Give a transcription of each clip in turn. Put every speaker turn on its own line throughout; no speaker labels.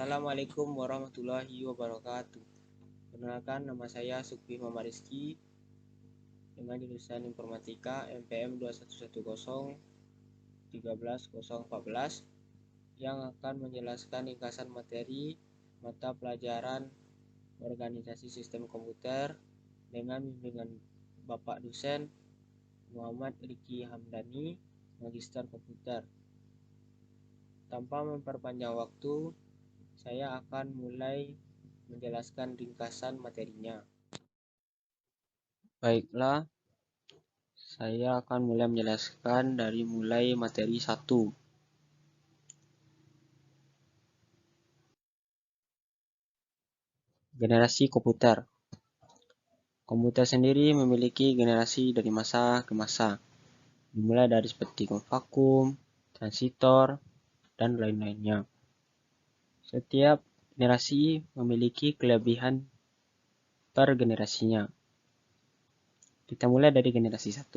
Assalamualaikum warahmatullahi wabarakatuh. Perkenalkan, nama saya Sukri Muhammad Rizky dengan jurusan Informatika MPM 2110 13014 yang akan menjelaskan ringkasan materi mata pelajaran Organisasi Sistem Komputer dengan bimbingan Bapak Dosen Muhammad Riki Hamdani, Magister Komputer. Tanpa memperpanjang waktu, saya akan mulai menjelaskan ringkasan materinya. Baiklah, saya akan mulai menjelaskan dari mulai materi 1. Generasi komputer. Komputer sendiri memiliki generasi dari masa ke masa, dimulai dari seperti vakum, transistor, dan lain-lainnya. Setiap generasi memiliki kelebihan per generasinya. Kita mulai dari generasi 1.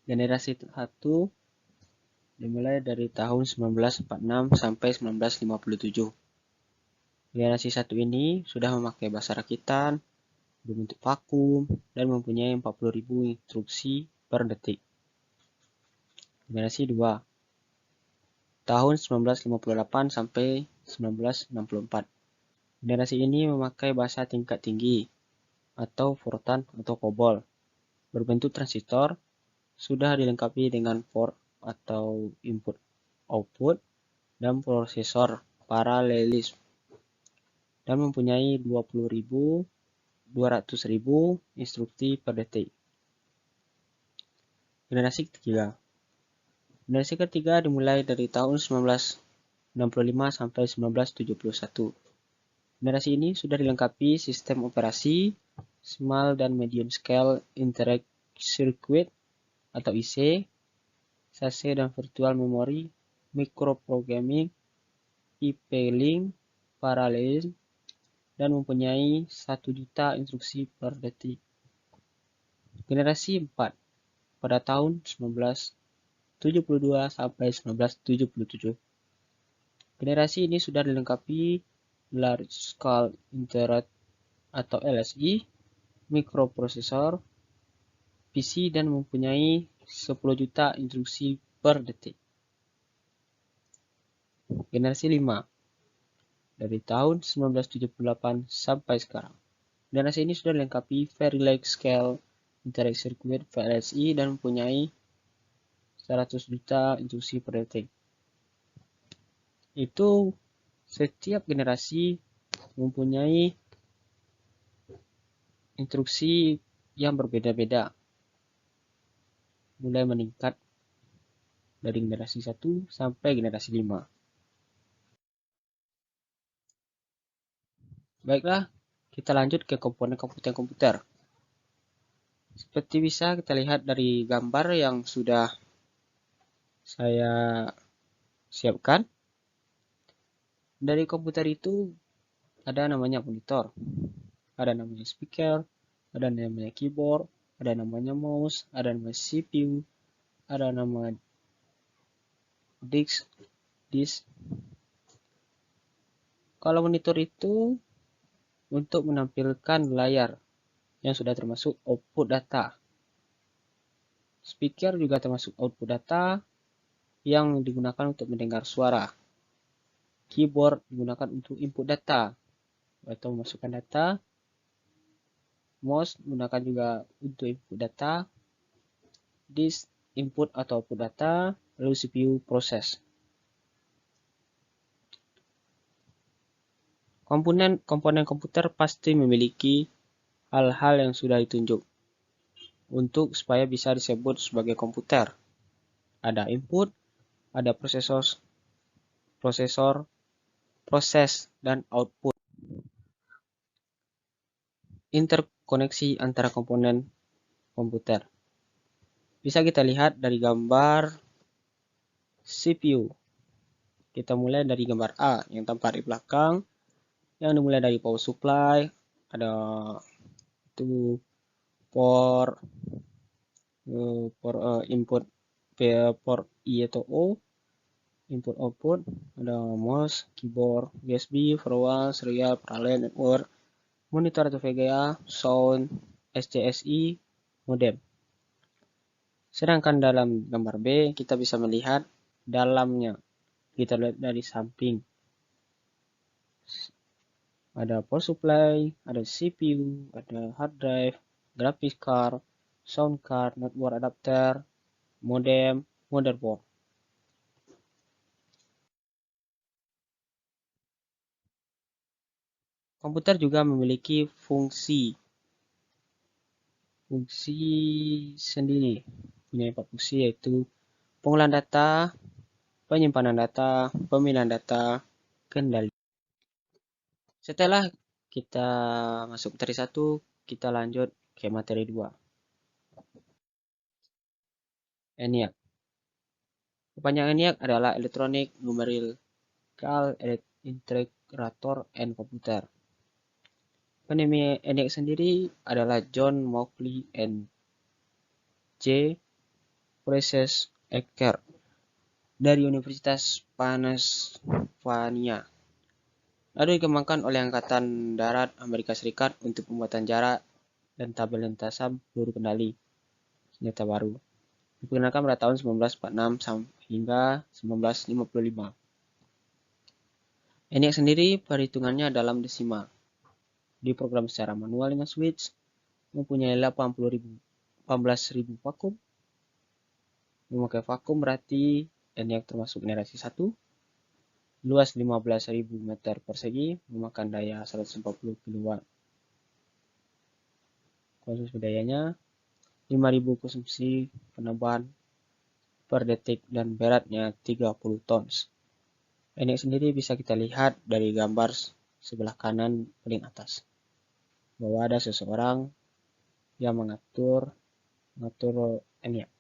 Generasi 1 dimulai dari tahun 1946 sampai 1957. Generasi 1 ini sudah memakai bahasa rakitan, berbentuk vakum, dan mempunyai 40.000 instruksi per detik. Generasi 2 tahun 1958 sampai 1964. Generasi ini memakai bahasa tingkat tinggi atau Fortran atau COBOL. Berbentuk transistor, sudah dilengkapi dengan port atau input output dan prosesor paralelisme dan mempunyai 200.000 instruksi per detik. Generasi ketiga. Generasi ketiga dimulai dari tahun 1965 sampai 1971. Generasi ini sudah dilengkapi sistem operasi Small dan Medium Scale Interactive Circuit atau IC, SASE dan Virtual Memory, Microprogramming, IP-Link, Parallelism, dan mempunyai 1 juta instruksi per detik. Generasi 4 pada tahun 1972 sampai 1977. Generasi ini sudah dilengkapi Large Scale Interrupt atau LSI, mikroprosesor, PC, dan mempunyai 10 juta instruksi per detik. Generasi 5 dari tahun 1978 sampai sekarang. Generasi ini sudah dilengkapi Very Large Scale Interactive Circuit VLSI dan mempunyai 100 juta instruksi per detik. Itu setiap generasi mempunyai instruksi yang berbeda-beda, mulai meningkat dari generasi 1 sampai generasi 5. Baiklah, kita lanjut ke komponen komputer. Seperti bisa kita lihat dari gambar yang sudah saya siapkan. Dari komputer itu ada namanya monitor, ada namanya speaker, ada namanya keyboard, ada namanya mouse, ada namanya CPU, ada nama disk. Kalau monitor itu untuk menampilkan layar yang sudah termasuk output data. Speaker juga termasuk output data yang digunakan untuk mendengar suara. Keyboard digunakan untuk input data atau memasukkan data. Mouse digunakan juga untuk input data. Disk input atau output data, lalu CPU proses. Komponen komputer pasti memiliki hal-hal yang sudah ditunjuk untuk supaya bisa disebut sebagai komputer. Ada input, ada prosesor, proses, dan output. Interkoneksi antara komponen komputer. Bisa kita lihat dari gambar CPU. Kita mulai dari gambar A yang tampak di belakang, yang dimulai dari power supply, ada itu port input port I atau O, input output, ada mouse, keyboard, USB, firewall, serial, parallel network, monitor atau VGA, sound, SCSI, modem. Sedangkan dalam gambar B kita bisa melihat dalamnya. Kita lihat dari samping. Ada power supply, ada CPU, ada hard drive, graphics card, sound card, network adapter, modem, motherboard. Komputer juga memiliki fungsi sendiri. Punya 4 fungsi, yaitu pengolahan data, penyimpanan data, pemilihan data, kendali. Setelah kita masuk materi 1, kita lanjut ke materi 2. ENIAC. Kepanjangan ENIAC adalah Electronic Numerical Integrator and Computer. Pendiri ENIAC sendiri adalah John Mauchly and J. Frances Eckert dari Universitas Pennsylvania. Lalu dikembangkan oleh Angkatan Darat Amerika Serikat untuk pembuatan jarak dan tabel lintasan peluru kendali senjata baru. Diperkenalkan pada tahun 1946 hingga 1955. ENIAC sendiri perhitungannya dalam desimal. Diprogram secara manual dengan switch, mempunyai 18.000 vakum. Memakai vakum berarti ENIAC termasuk generasi 1. Luas 15.000 meter persegi, memakan daya 140 kW. Konsumsi dayanya 5.000 konsumsi penambahan per detik dan beratnya 30 tons. ENIAC sendiri bisa kita lihat dari gambar sebelah kanan paling atas, bahwa ada seseorang yang mengatur ENIAC.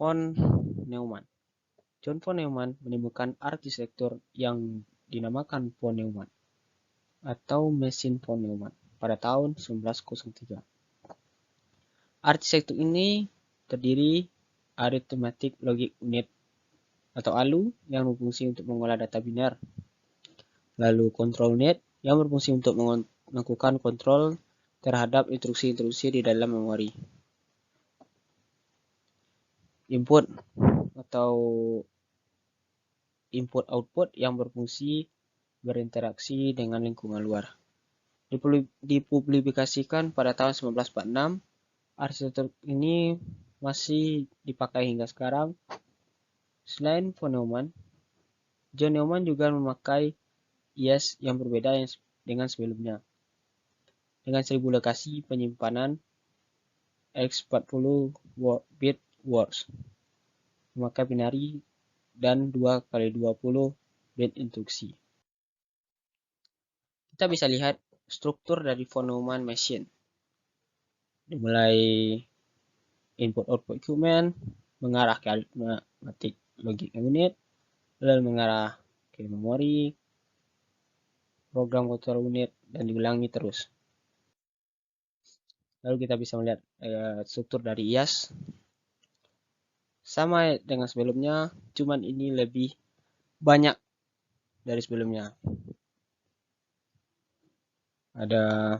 Von Neumann. John von Neumann menemukan arsitektur yang dinamakan von Neumann atau mesin von Neumann pada tahun 1903. Arsitektur ini terdiri Arithmetic Logic Unit atau ALU yang berfungsi untuk mengolah data biner. Lalu Control Unit yang berfungsi untuk melakukan kontrol terhadap instruksi-instruksi di dalam memori. Input atau input output yang berfungsi berinteraksi dengan lingkungan luar. Dipublikasikan pada tahun 1946, arsitektur ini masih dipakai hingga sekarang. Selain von Neumann, John Neumann juga memakai IS yang berbeda dengan sebelumnya, dengan 1000 lokasi penyimpanan x40 bit words, memakai binary dan 2x20 bit instruksi. Kita bisa lihat struktur dari von Neumann machine, dimulai input output equipment mengarah ke arithmetic logic unit, lalu mengarah ke memori, program control unit, dan diulangi terus. Lalu kita bisa melihat struktur dari IAS sama dengan sebelumnya, cuman ini lebih banyak dari sebelumnya. Ada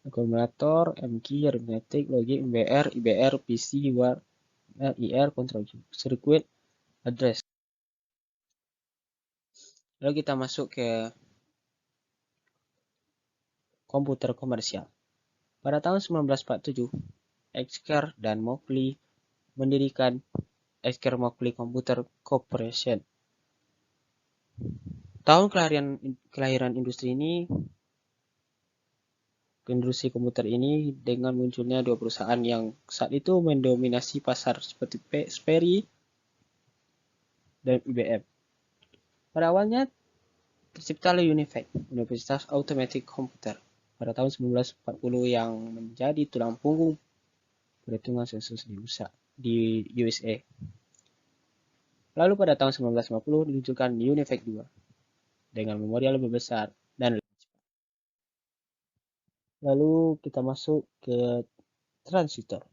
akumulator, M-key, arithmetic, logic, MBR, IBR, PC, WAR, IR, control circuit, address. Lalu kita masuk ke komputer komersial. Pada tahun 1947, Eckert dan Mauchly mendirikan Eckert-Mauchly Computer Corporation. Tahun kelahiran industri komputer ini dengan munculnya dua perusahaan yang saat itu mendominasi pasar seperti Sperry dan IBM. Pada awalnya terciptalah UNIVAC, Universitas Automatic Computer, pada tahun 1940 yang menjadi tulang punggung perhitungan sensus di USA. Lalu pada tahun 1950 diluncurkan UNIVAC 2 dengan memori yang lebih besar dan lebih cepat. Lalu kita masuk ke transistor.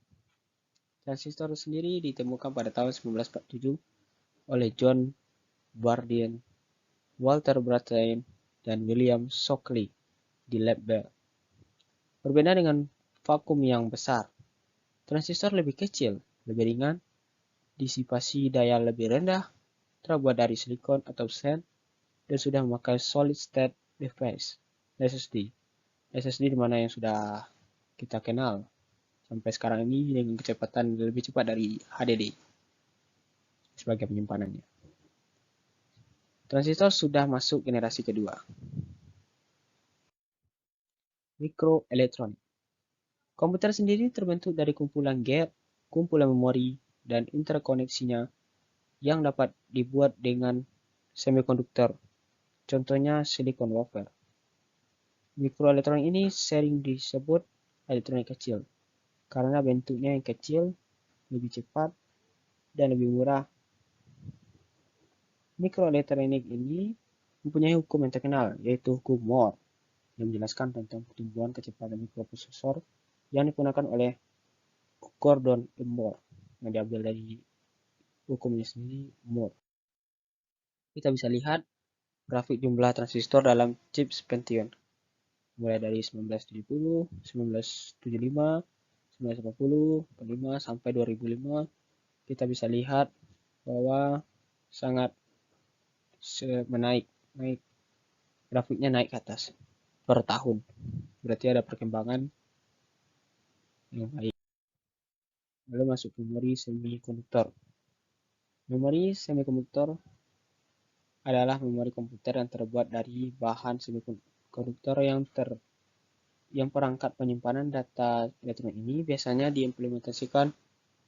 Transistor sendiri ditemukan pada tahun 1947 oleh John Bardian, Walter Brattain, dan William Shockley di Lab Bell. Berbeda dengan vakum yang besar, transistor lebih kecil, lebih ringan, disipasi daya lebih rendah, terbuat dari silikon atau sand, dan sudah memakai solid state device (SSD). SSD dimana yang sudah kita kenal sampai sekarang ini dengan kecepatan lebih cepat dari HDD sebagai penyimpanannya. Transistor sudah masuk generasi kedua. Mikroelektronik. Komputer sendiri terbentuk dari kumpulan gate, kumpulan memori, dan interkoneksinya yang dapat dibuat dengan semikonduktor, contohnya silicon wafer. Mikroelektronik ini sering disebut elektronik kecil, karena bentuknya yang kecil, lebih cepat, dan lebih murah. Mikroelektronik ini mempunyai hukum yang terkenal, yaitu hukum Moore, yang menjelaskan tentang pertumbuhan kecepatan mikroprosesor yang digunakan oleh Gordon M. Moore, yang diambil dari hukumnya sendiri Moore. Kita bisa lihat grafik jumlah transistor dalam chip Pentium, mulai dari 1970, 1975, 1980, 45, sampai 2005. Kita bisa lihat bahwa sangat naik, grafiknya naik ke atas per tahun. Berarti ada perkembangan yang baik. Lalu masuk ke memori semikonduktor. Memori semikonduktor adalah memori komputer yang terbuat dari bahan semikonduktor yang perangkat penyimpanan data elektronik ini biasanya diimplementasikan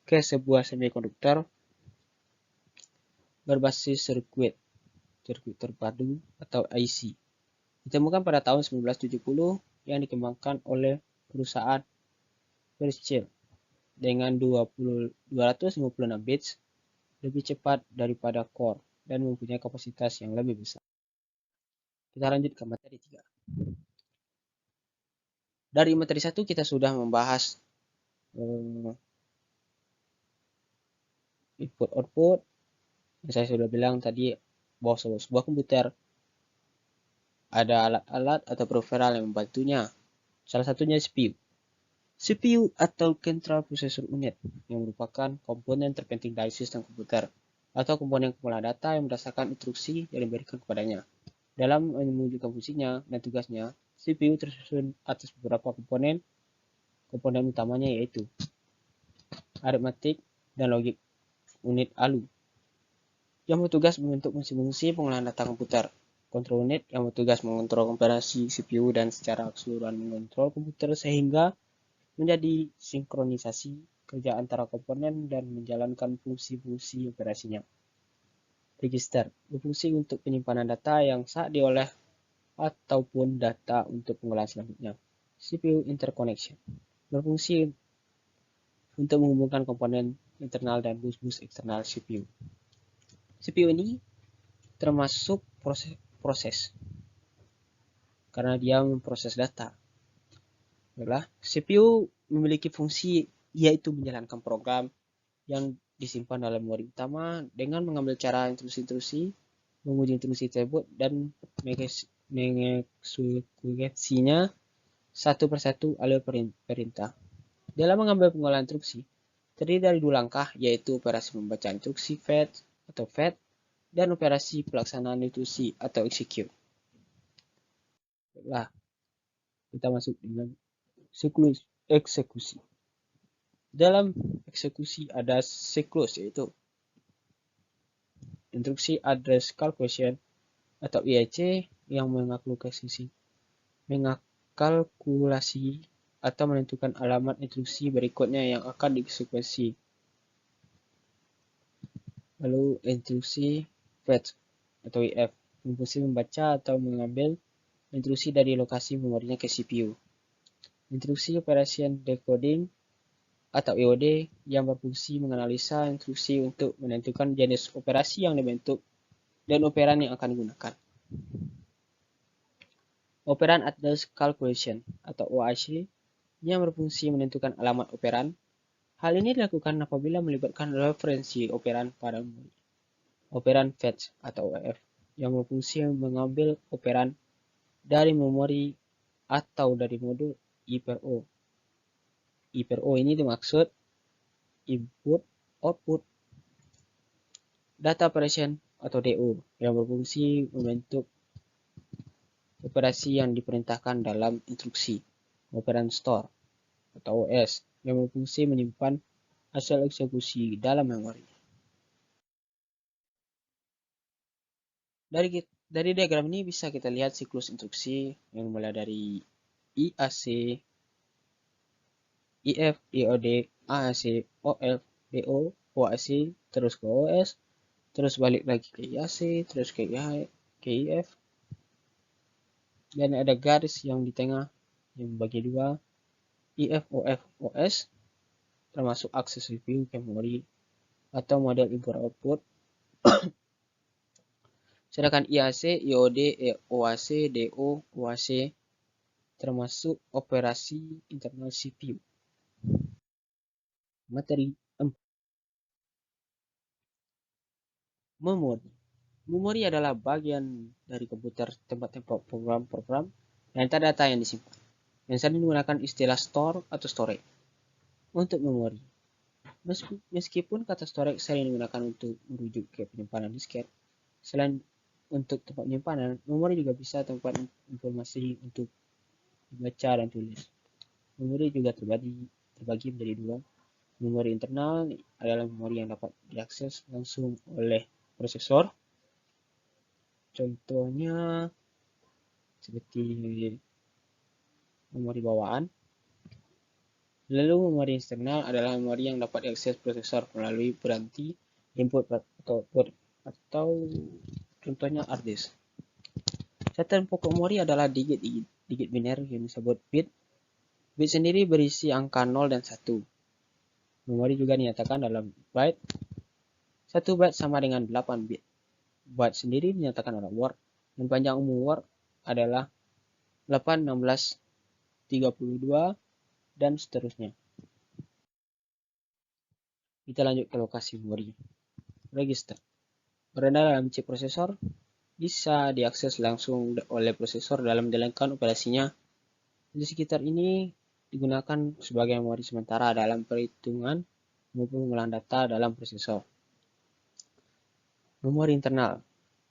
ke sebuah semikonduktor berbasis sirkuit terpadu atau IC. Ditemukan pada tahun 1970 yang dikembangkan oleh perusahaan Fairchild dengan 256 bits lebih cepat daripada core dan mempunyai kapasitas yang lebih besar. Kita lanjut ke materi 3. Dari materi 1 kita sudah membahas input-output. Saya sudah bilang tadi bahwa sebuah komputer ada alat-alat atau peripheral yang membantunya. Salah satunya CPU. CPU atau Central Processor Unit yang merupakan komponen terpenting dari sistem komputer atau komponen pengolahan data yang berdasarkan instruksi yang diberikan kepadanya. Dalam mewujudkan fungsinya dan tugasnya, CPU tersusun atas beberapa komponen utamanya yaitu aritmatik dan logik unit ALU yang bertugas membentuk fungsi-fungsi pengolahan data komputer, control unit yang bertugas mengontrol operasi CPU dan secara keseluruhan mengontrol komputer sehingga menjadi sinkronisasi kerja antara komponen dan menjalankan fungsi-fungsi operasinya. Register berfungsi untuk penyimpanan data yang saat diolah ataupun data untuk pengolahan selanjutnya. CPU interconnection berfungsi untuk menghubungkan komponen internal dan bus-bus eksternal CPU. CPU ini termasuk proses karena dia memproses data. CPU memiliki fungsi yaitu menjalankan program yang disimpan dalam memori utama dengan mengambil cara instruksi-instruksi, menguji instruksi tersebut, dan mengeksekusinya satu persatu alur perintah. Dalam mengambil pengolahan instruksi, terdiri dari 2 langkah, yaitu operasi membaca instruksi fetch atau fetch dan operasi pelaksanaan instruksi atau execute. Baiklah, kita masuk dengan siklus eksekusi. Dalam eksekusi ada siklus, yaitu instruksi address calculation atau IAC yang mengakalkulasi atau menentukan alamat instruksi berikutnya yang akan dieksekusi. Lalu instruksi fetch atau IF berfungsi membaca atau mengambil instruksi dari lokasi memorinya ke CPU. Instruksi operation decoding atau EOD yang berfungsi menganalisa instruksi untuk menentukan jenis operasi yang dibentuk dan operan yang akan digunakan. Operan address calculation atau OAC yang berfungsi menentukan alamat operan Hal ini dilakukan apabila melibatkan referensi operan pada memori. Operan fetch atau OF yang berfungsi mengambil operan dari memori atau dari modul I per O. I per O ini dimaksud input output data operation atau DO yang berfungsi membentuk operasi yang diperintahkan dalam instruksi. Operan store atau OS yang berfungsi menyimpan hasil eksekusi dalam memori. Dari diagram ini bisa kita lihat siklus instruksi yang mulai dari IAC, IF, IOD, AAC, OF, DO, OAC, terus ke OS, terus balik lagi ke IAC, terus ke IF, dan ada garis yang di tengah yang bagi dua, IF, OF, OS, termasuk akses review ke memori atau model input output. Sedangkan IAC, IOD, OAC, DO, OAC termasuk operasi internal CPU. Materi 4. Memori. Memori adalah bagian dari komputer tempat program-program dan data yang disimpan. Yang sering menggunakan istilah store atau storage untuk memori. Meskipun kata storage sering digunakan untuk merujuk ke penyimpanan disket, selain untuk tempat penyimpanan, memori juga bisa tempat informasi untuk dibaca dan tulis. Memori juga terbagi menjadi dua. Memori internal adalah memori yang dapat diakses langsung oleh prosesor. Contohnya seperti memori bawaan. Lalu memori eksternal adalah memori yang dapat diakses prosesor melalui peranti input atau output, atau contohnya hard disk. Satuan pokok memori adalah digit biner yang disebut bit. Bit sendiri berisi angka 0 dan 1. Memori juga dinyatakan dalam byte. 1 byte sama dengan 8 bit. Byte sendiri dinyatakan dalam word, dan panjang umum word adalah 8, 16, 32, dan seterusnya. Kita lanjut ke lokasi memori. Register. Berada dalam chip prosesor, bisa diakses langsung oleh prosesor dalam menjalankan operasinya. Di sekitar ini digunakan sebagai memori sementara dalam perhitungan maupun pengolahan data dalam prosesor. Memori internal.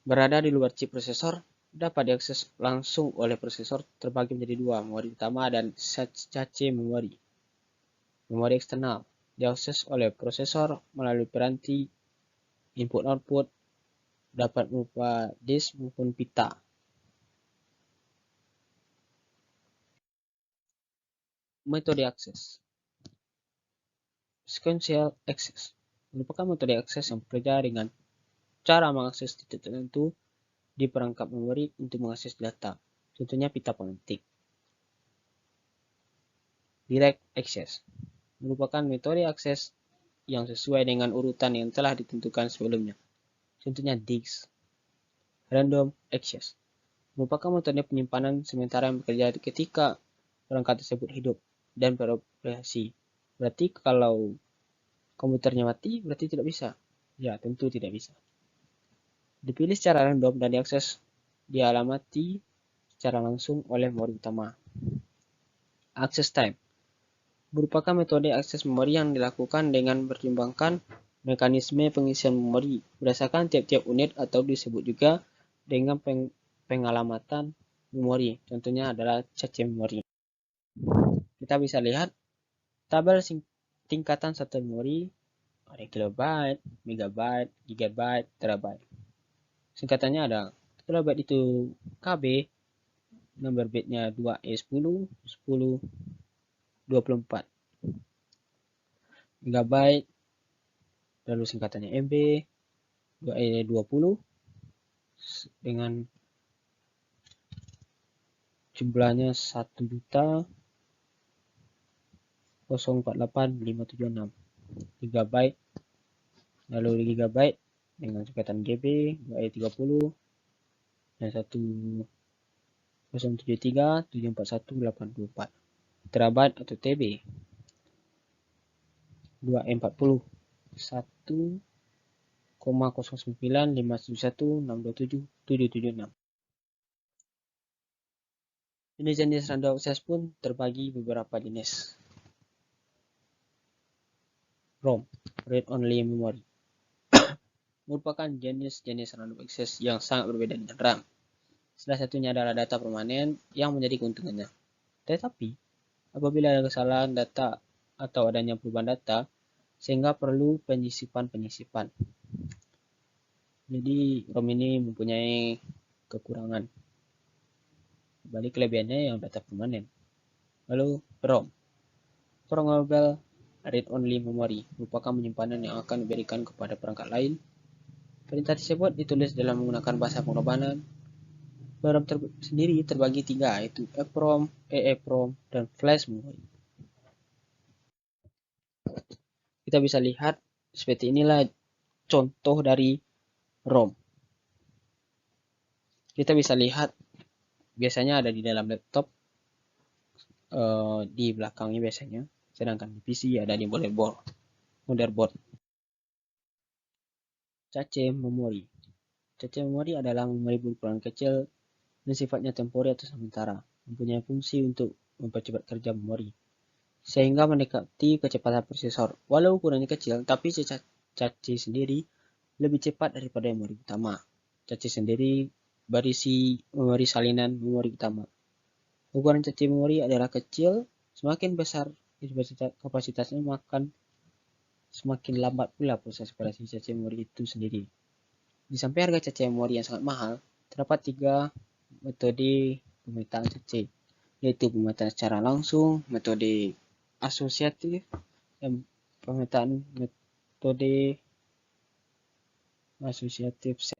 Berada di luar chip prosesor, dapat diakses langsung oleh prosesor, terbagi menjadi dua, memori utama dan cache memori. Memori eksternal diakses oleh prosesor melalui peranti input-output, dapat berupa disk maupun pita. Metode akses. Sequential access merupakan metode akses yang bekerja dengan cara mengakses titik tertentu di perangkap memori untuk mengakses data. Contohnya pita pengetik. Direct access merupakan metode akses yang sesuai dengan urutan yang telah ditentukan sebelumnya. Contohnya disk. Random access merupakan metode penyimpanan sementara yang bekerja ketika perangkat tersebut hidup dan beroperasi. Berarti kalau komputernya mati, berarti tidak bisa. Ya, tentu tidak bisa. Dipilih secara random dan diakses dialamati secara langsung oleh memori utama. Access time merupakan metode akses memori yang dilakukan dengan mempertimbangkan mekanisme pengisian memori berdasarkan tiap-tiap unit atau disebut juga dengan pengalamatan memori. Contohnya adalah cache memori. Kita bisa lihat tabel tingkatan satu memori, ada kilobyte, megabyte, gigabyte, terabyte. Singkatannya ada kilobyte itu KB, nomor bitnya 2E10, 10, 24. Megabyte, lalu singkatannya MB, 2E20, dengan jumlahnya 1.048.576. Gigabyte, lalu gigabyte dengan singkatan GB, 2E30, dan 1073.741.84. Terabyte atau TB. 2E40 1,09571671776. Jenis-jenis random access pun terbagi beberapa jenis. ROM, Read Only Memory, merupakan jenis-jenis random access yang sangat berbeda dengan RAM. Salah satunya adalah data permanen yang menjadi keuntungannya. Tetapi, apabila ada kesalahan data atau adanya perubahan data, sehingga perlu penyisipan. Jadi, ROM ini mempunyai kekurangan. Balik kelebihannya yang data permanen. Lalu, PROM, Programmable Read Only Memory, merupakan penyimpanan yang akan diberikan kepada perangkat lain. Perintah tersebut ditulis dalam menggunakan bahasa pengorbanan. RAM sendiri terbagi tiga, yaitu EEPROM, EEPROM, dan Flash Memory. Kita bisa lihat seperti inilah contoh dari ROM. Kita bisa lihat biasanya ada di dalam laptop, di belakangnya biasanya, sedangkan di PC ada di motherboard. Cache memori. Cache memori adalah memori berukuran kecil dan sifatnya temporer atau sementara, mempunyai fungsi untuk mempercepat kerja memori sehingga mendekati kecepatan prosesor. Walau ukurannya kecil, tapi cache sendiri lebih cepat daripada memori utama. Cache sendiri berisi memori salinan memori utama. Ukuran cache memori adalah kecil, semakin besar kapasitasnya maka semakin lambat pula proses operasi cache memori itu sendiri. Di samping harga cache memori yang sangat mahal, terdapat 3 metode pemetaan cache, yaitu pemetaan secara langsung, metode asosiatif, dan pemetaan metode asosiatif set.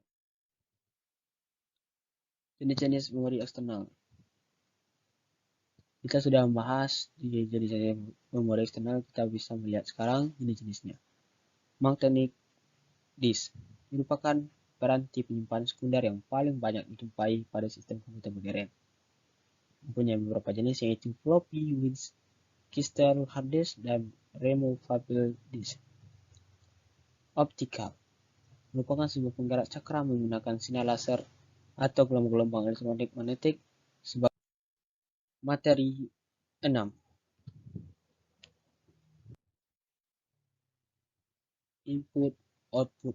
Jenis-jenis memori eksternal. Kita sudah membahas jenis-jenis memori eksternal, kita bisa melihat sekarang jenis-jenisnya. Magnetic disk merupakan peranti penyimpanan sekunder yang paling banyak dijumpai pada sistem komputer modern. Mempunyai beberapa jenis, yaitu floppy with crystal hard disk dan removable disk. Optical merupakan sebuah penggerak cakram menggunakan sinar laser atau gelombang-gelombang elektromagnetik sebagai materi. 6. Input output.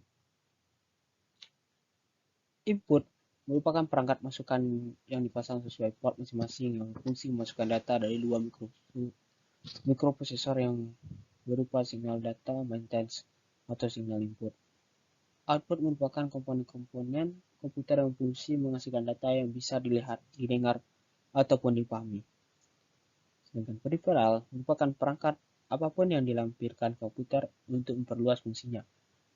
Input merupakan perangkat masukan yang dipasang sesuai port masing-masing yang berfungsi memasukkan data dari dua mikroprosesor yang berupa signal data maintenance atau signal input. Output merupakan komponen-komponen komputer yang berfungsi menghasilkan data yang bisa dilihat, didengar, ataupun dipahami. Sedangkan peripheral merupakan perangkat apapun yang dilampirkan komputer untuk memperluas fungsinya.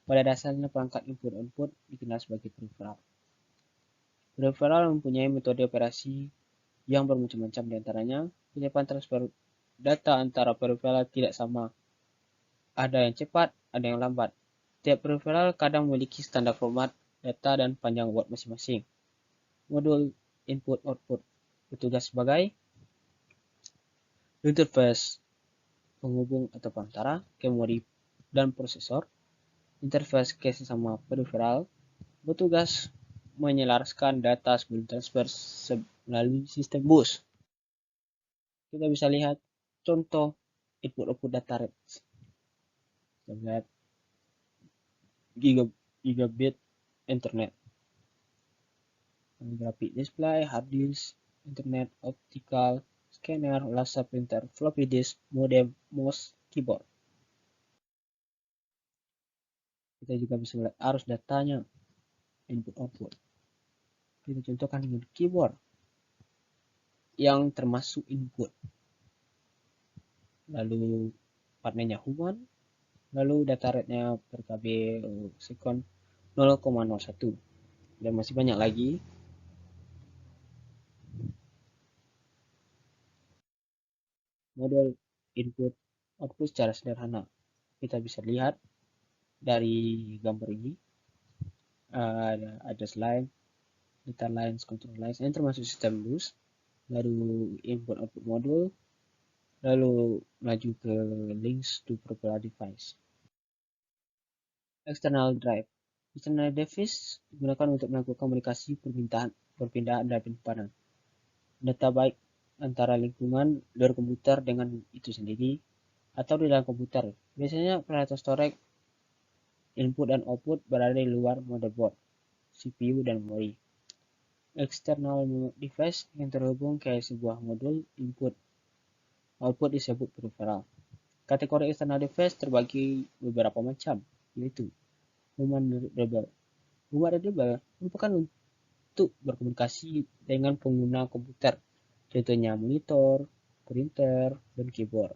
Pada dasarnya perangkat input-output dikenal sebagai peripheral. Peripheral mempunyai metode operasi yang bermacam-macam, diantaranya kecepatan transfer data antara peripheral tidak sama. Ada yang cepat, ada yang lambat. Tiap peripheral kadang memiliki standar format data dan panjang word masing-masing. Modul input-output bertugas sebagai interface penghubung atau perantara memori dan prosesor. Interface ke sesama peripheral bertugas menyelaraskan data sebelum transfer melalui sistem bus. Kita bisa lihat contoh input-output data rates. Kita lihat gigabit internet, graphic display, hard disk, internet, optical, scanner, laser printer, floppy disk, modem, mouse, keyboard. Kita juga bisa melihat arus datanya, input output. Kita contohkan dengan keyboard yang termasuk input. Lalu partnya human, lalu data rate-nya per KB sekon 0,01. Dan masih banyak lagi. Model input output secara sederhana. Kita bisa lihat dari gambar ini, ada address line, data lines, control lines, yang termasuk sistem bus, lalu input output modul, Lalu maju ke links to peripheral device. External drive. External device digunakan untuk melakukan komunikasi perpindahan dan penyimpanan data baik antara lingkungan luar komputer dengan itu sendiri atau di dalam komputer. Biasanya peralatan storage input dan output berada di luar motherboard, CPU, dan memori. External device yang terhubung ke sebuah modul input output disebut peripheral. Kategori external device terbagi beberapa macam, yaitu human readable. Human readable merupakan untuk berkomunikasi dengan pengguna komputer, contohnya monitor, printer, dan keyboard.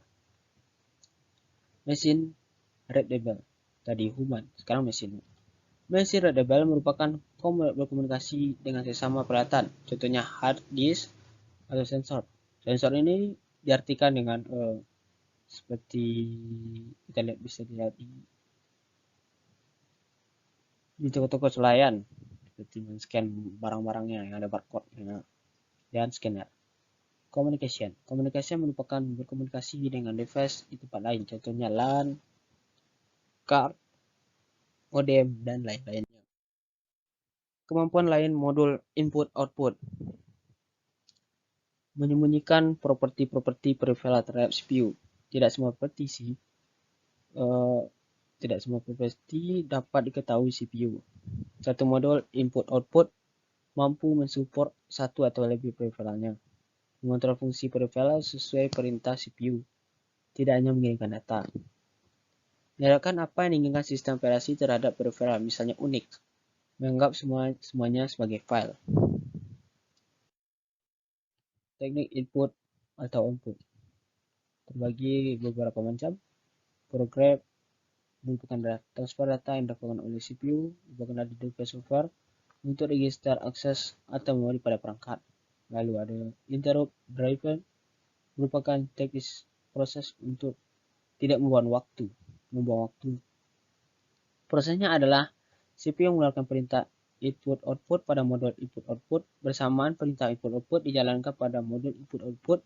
Machine readable, tadi human, sekarang machine. Machine readable merupakan berkomunikasi dengan sesama peralatan, contohnya hard disk atau sensor. Sensor ini diartikan dengan seperti kita lihat, bisa dilihat di toko-toko swalayan, seperti men-scan barang-barangnya yang ada barcode-nya dan scanner. Communication merupakan berkomunikasi dengan device di tempat lain, contohnya LAN, card, modem, dan lain-lainnya. Kemampuan lain modul input-output menyembunyikan properti-properti peripheral terhadap CPU. Tidak semua properti dapat diketahui CPU. Satu modul input-output mampu mensupport satu atau lebih peripheralnya, mengontrol fungsi peripheral sesuai perintah CPU, tidak hanya mengirimkan data. Menyerahkan apa yang diinginkan sistem operasi terhadap peripheral, misalnya Unix, menganggap semuanya sebagai file. Teknik input atau output terbagi beberapa macam. Program merupakan transfer data yang dilakukan oleh CPU dilakukan di device server untuk register akses atau memori pada perangkat. Lalu ada interrupt driver, merupakan teknis proses untuk tidak membuang waktu. Prosesnya adalah CPU mengeluarkan perintah input-output pada modul input-output, bersamaan perintah input-output dijalankan pada modul input-output,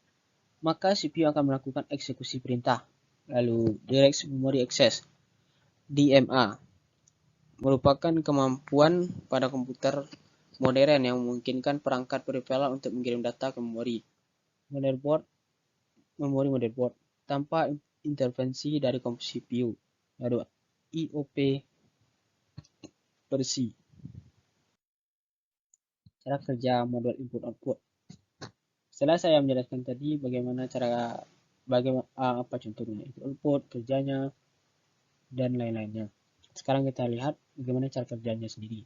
maka CPU akan melakukan eksekusi perintah. Lalu Direct Memory Access, DMA, merupakan kemampuan pada komputer modern yang memungkinkan perangkat peripheral untuk mengirim data ke memori motherboard tanpa intervensi dari CPU. Lalu IOP versi. Cara kerja modul input-output. Setelah saya menjelaskan tadi bagaimana apa contohnya input, kerjanya, dan lain-lainnya. Sekarang kita lihat bagaimana cara kerjanya sendiri.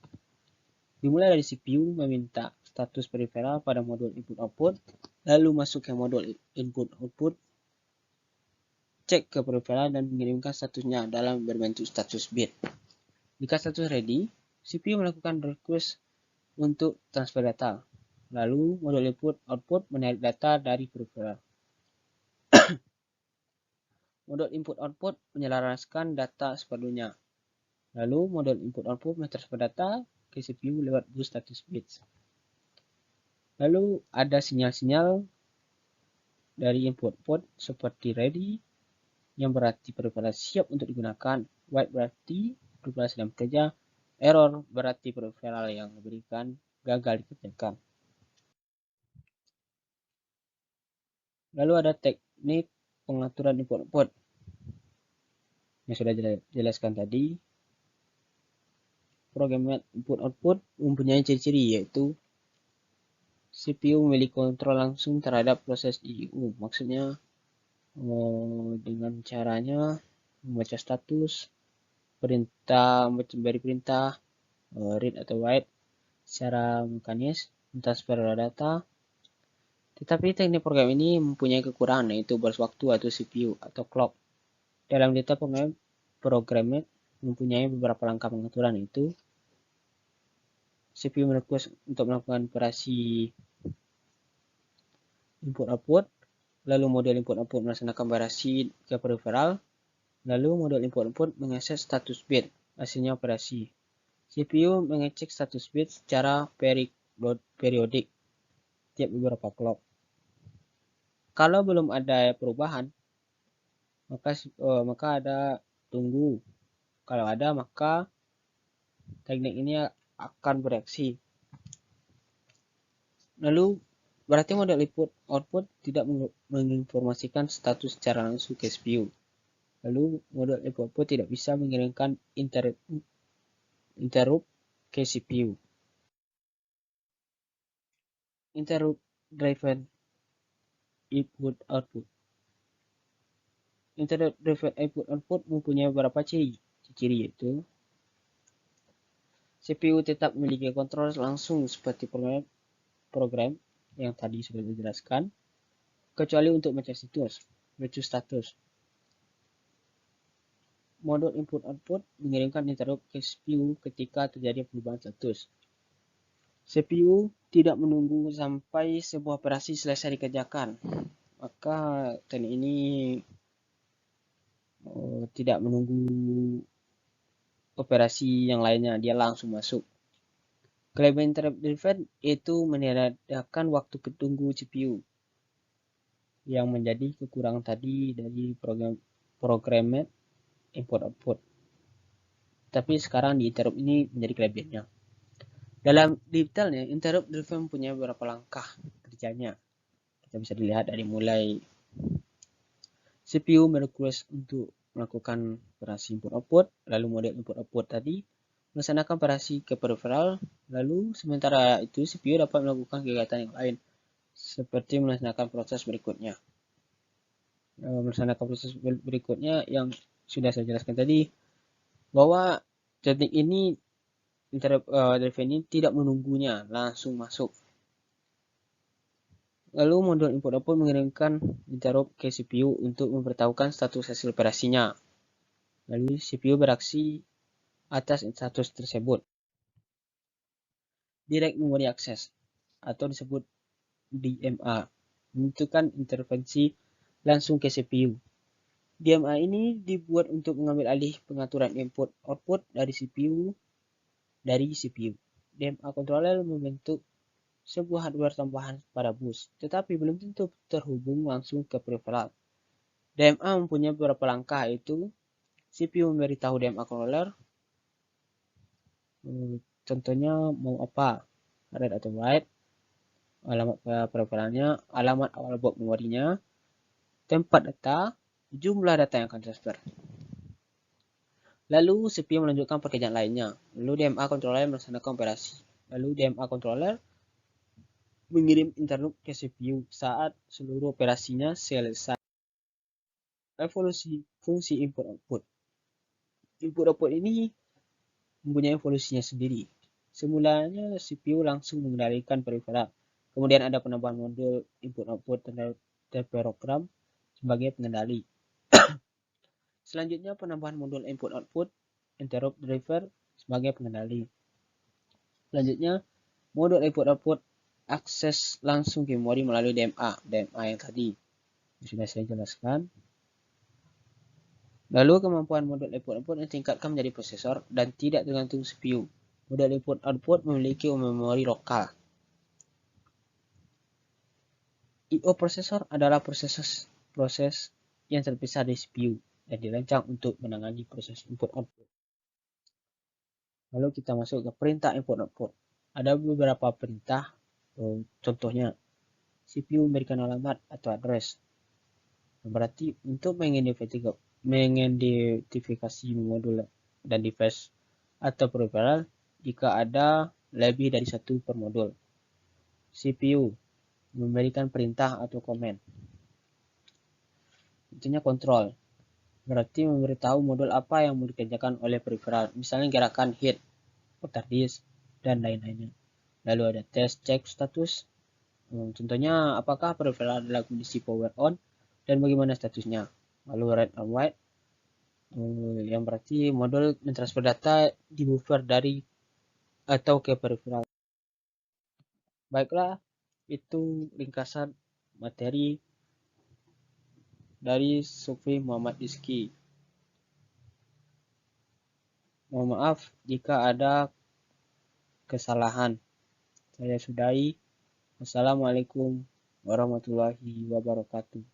Dimulai dari CPU meminta status peripheral pada modul input-output, lalu masuk ke modul input-output, cek ke peripheral dan mengirimkan statusnya dalam berbentuk status bit. Jika status ready, CPU melakukan request untuk transfer data. Lalu modul input-output menarik data dari peripheral. Modul input-output menyelaraskan data sepenuhnya. Lalu modul input-output mentransfer data ke CPU lewat bus status bits. Lalu ada sinyal-sinyal dari input-output seperti ready, yang berarti peripheral siap untuk digunakan, wait berarti peripheral sedang bekerja, error berarti peripheral yang diberikan gagal dikerjakan. Lalu ada teknik pengaturan input-output yang sudah jelaskan tadi. Program input-output mempunyai ciri-ciri, yaitu CPU memiliki kontrol langsung terhadap proses IO. Maksudnya dengan caranya membaca status, memberi perintah, read atau write secara mekanis, mentransfer data. Tetapi teknik program ini mempunyai kekurangan, yaitu boros waktu atau CPU atau clock. Dalam data programmer mempunyai beberapa langkah pengaturan, yaitu CPU merequest untuk melakukan operasi input-output, lalu modul input-output melaksanakan operasi ke peripheral, lalu modul input-output mengakses status bit, hasilnya operasi. CPU mengecek status bit secara periodik tiap beberapa clock. Kalau belum ada perubahan, maka ada tunggu. Kalau ada, maka teknik ini akan bereaksi. Lalu berarti model input output tidak menginformasikan status secara langsung ke CPU. Lalu model input output tidak bisa mengirimkan interrupt ke CPU. Interrupt driven input output. Interrupt driven input output mempunyai beberapa ciri yaitu CPU tetap memiliki kontrol langsung seperti program yang tadi sudah dijelaskan, kecuali untuk mengecek status. Modul input-output mengirimkan interrupt ke CPU ketika terjadi perubahan status. CPU tidak menunggu sampai sebuah operasi selesai dikerjakan. Maka teknik ini tidak menunggu operasi yang lainnya, dia langsung masuk. Kelebihan interrupt driven itu meniadakan waktu ketunggu CPU yang menjadi kekurangan tadi dari programmed input-output. Tapi sekarang di interrupt ini menjadi kelebihannya. Dalam detailnya, interrupt driven punya beberapa langkah kerjanya. Kita bisa dilihat dari mulai CPU merequest untuk melakukan operasi input output, lalu model input output tadi melaksanakan operasi ke peripheral, lalu sementara itu CPU dapat melakukan kegiatan yang lain seperti melaksanakan proses berikutnya. Melaksanakan proses berikutnya yang sudah saya jelaskan tadi, bahwa teknik ini interrupt driven ini tidak menunggunya, langsung masuk. Lalu modul input output mengirimkan interrupt ke CPU untuk memberitahukan status hasil operasinya. Lalu CPU beraksi atas status tersebut. Direct Memory Access atau disebut DMA menentukan intervensi langsung ke CPU. DMA ini dibuat untuk mengambil alih pengaturan input output dari CPU. DMA controller membentuk sebuah hardware tambahan pada bus, tetapi belum tentu terhubung langsung ke peripheral. DMA mempunyai beberapa langkah, yaitu CPU memberitahu DMA controller contohnya mau apa, read atau write, alamat peripheralnya, alamat awal box memorinya, tempat data, jumlah data yang akan transfer. Lalu CPU melanjutkan pekerjaan lainnya. Lalu DMA controller melaksanakan operasi. Lalu DMA controller mengirim interrupt ke CPU saat seluruh operasinya selesai. Evolusi fungsi input output. Input output ini mempunyai evolusinya sendiri. Semulanya CPU langsung mengendalikan peripheral. Kemudian ada penambahan modul input output terprogram sebagai pengendali. Selanjutnya penambahan modul input output interrupt driver sebagai pengendali. Selanjutnya modul input output akses langsung ke memori melalui DMA yang tadi sudah saya jelaskan. Lalu kemampuan modul input output ditingkatkan menjadi prosesor dan tidak tergantung CPU. Modul input output memiliki memori lokal. I/O prosesor adalah proses yang terpisah dari CPU dan dirancang untuk menangani proses input output. Lalu kita masuk ke perintah input output. Ada beberapa perintah, contohnya CPU memberikan alamat atau address. Berarti untuk mengidentifikasi modul dan device atau peripheral jika ada lebih dari satu per modul. CPU memberikan perintah atau komen. Tentunya kontrol. Berarti memberitahu modul apa yang mau dikerjakan oleh peripheral. Misalnya gerakan hit, putar disk, dan lain-lainnya. Lalu ada test check status. Contohnya apakah peripheral adalah kondisi power on dan bagaimana statusnya. Lalu read and write. Yang berarti modul mentransfer data di buffer dari atau ke peripheral. Baiklah, itu ringkasan materi dari Sufi Muhammad Rizki. Mohon maaf jika ada kesalahan. Saya sudahi. Wassalamualaikum warahmatullahi wabarakatuh.